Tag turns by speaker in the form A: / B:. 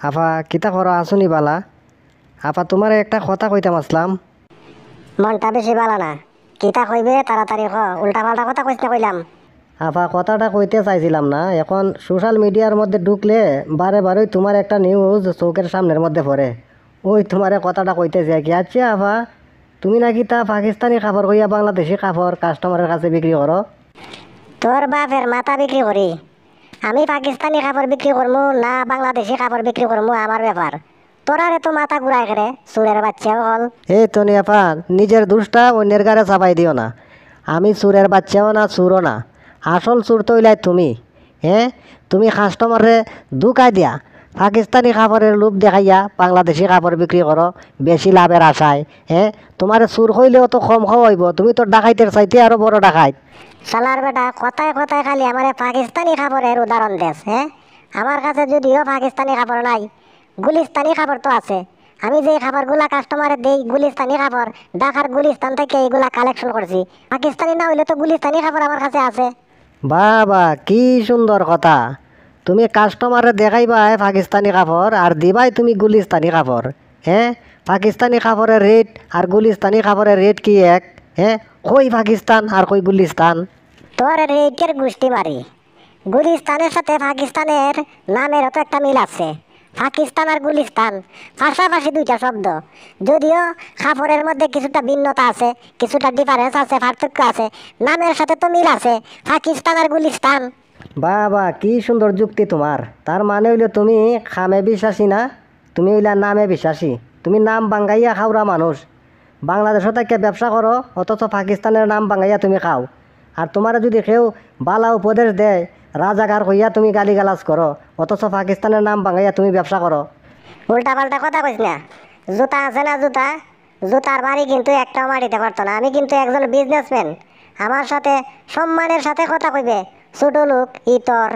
A: আপা কিতা করো আসুনি বালা? আপা তোমার একটা কথা কইতাম আসলাম।
B: মনটা বেশি ভালো না। কিতা কইবে তাড়াতাড়ি ক, উল্টা পাল্টা কথা কইস না কইলাম।
A: আপা কথাটা কইতে চাইছিলাম না, এখন সোশ্যাল মিডিয়ার মধ্যে ঢুকলে বারে বারেই তোমার একটা নিউজ চোখের সামনের মধ্যে পড়ে। ওই তোমারে কথাটা কইতে চাই কি, আচ্ছা আপা তুমি নাকি তা পাকিস্তানি কাপড় কইয়া বাংলাদেশি কাপড় কাস্টমারের কাছে বিক্রি করো?
B: তোর বাপের মাথা বিক্রি করি। আমি পাকিস্তানি কাপড় বিক্রি করবো না বাংলাদেশি কাপড় বিক্রি করবো আমার ব্যাপার। তোরারে তো মাথা ঘুরাই করে চুরের বাচ্চাও হল।
A: এই তো নি আপা, নিজের দোষটা অন্যের গায়ে চাপাই দিও না। আমি চুরের বাচ্চাও না, চুরও না। আসল চুর তো হইলাই তুমি। হ্যাঁ, তুমি কাস্টমারে দুকাই দিয়া পাকিস্তানি কাপড়ের লোভ দেখাইয়া বাংলাদেশি কাপড় বিক্রি করো বেশি লাভের আশায়। হ্যাঁ, তোমার চুর হইলেও তো কম খাওয়াইব, তুমি তো ডাকাইতের চাইতে আরো বড় ডাকাইত।
B: শালার বেটা কথায় কথায় খালি আমারে পাকিস্তানি কাপড়ের উদাহরণ দেস। হ্যাঁ, আমার কাছে যদিও পাকিস্তানি কাপড় নাই, গুলিস্তানি কাপড় তো আছে। আমি যে কাপড়গুলা কাস্টমারে দেই গুলিস্তানি কাপড়, ঢাকার গুলিস্তান থেকে এইগুলা কালেকশন করছি। পাকিস্তানি না হইলে তো গুলিস্তানি কাপড় আমার কাছে আছে।
A: বাবা কি সুন্দর কথা! তুমি কাস্টমারে দেখাইবা পাকিস্তানি কাপড় আর দিবাই তুমি গুলিস্তানি কাপড়। হ্যাঁ, পাকিস্তানি কাপড়ের রেট আর গুলিস্তানি কাপড়ের রেট কি এক? হ্যাঁ, কই পাকিস্তান আর কই গুলিস্তান?
B: তোর রেটের গোষ্ঠী মারি। গুলিস্তানের সাথে পাকিস্তানের নামেরও তো একটা মিল আছে। পাকিস্তান আর গুলিস্তান পাশাপাশি দুইটা শব্দ। যদিও কাপড়ের মধ্যে কিছুটা ভিন্নতা আছে, কিছুটা ডিফারেন্স আছে, পার্থক্য আছে, নামের সাথে তো মিল আছে। পাকিস্তান আর গুলিস্তান।
A: বাবা কি সুন্দর যুক্তি তোমার! তার মানে হইলো তুমি খামে বিশ্বাসী না, তুমি হইলা নামে বিশ্বাসী। তুমি নাম বাঙ্গাইয়া খাওরা মানুষ। বাংলাদেশও থেকে ব্যবসা করো, অথচ পাকিস্তানের নাম বাঙ্গাইয়া তুমি খাও। আর তোমার যদি কেউ বালা উপদেশ দেয়, রাজাকার হইয়া তুমি গালিগালাজ করো, অথচ পাকিস্তানের নাম বাঙ্গাইয়া তুমি ব্যবসা করো।
B: উল্টা পাল্টা কথা কইস না। জুতা আছে না জুতা, জুতার বাড়ি কিন্তু একটাও মারিতে পারতো না। আমি কিন্তু একজন বিজনেসম্যান। আমার সাথে সম্মানের সাথে কথা কইবে। ছোট লোক ইতর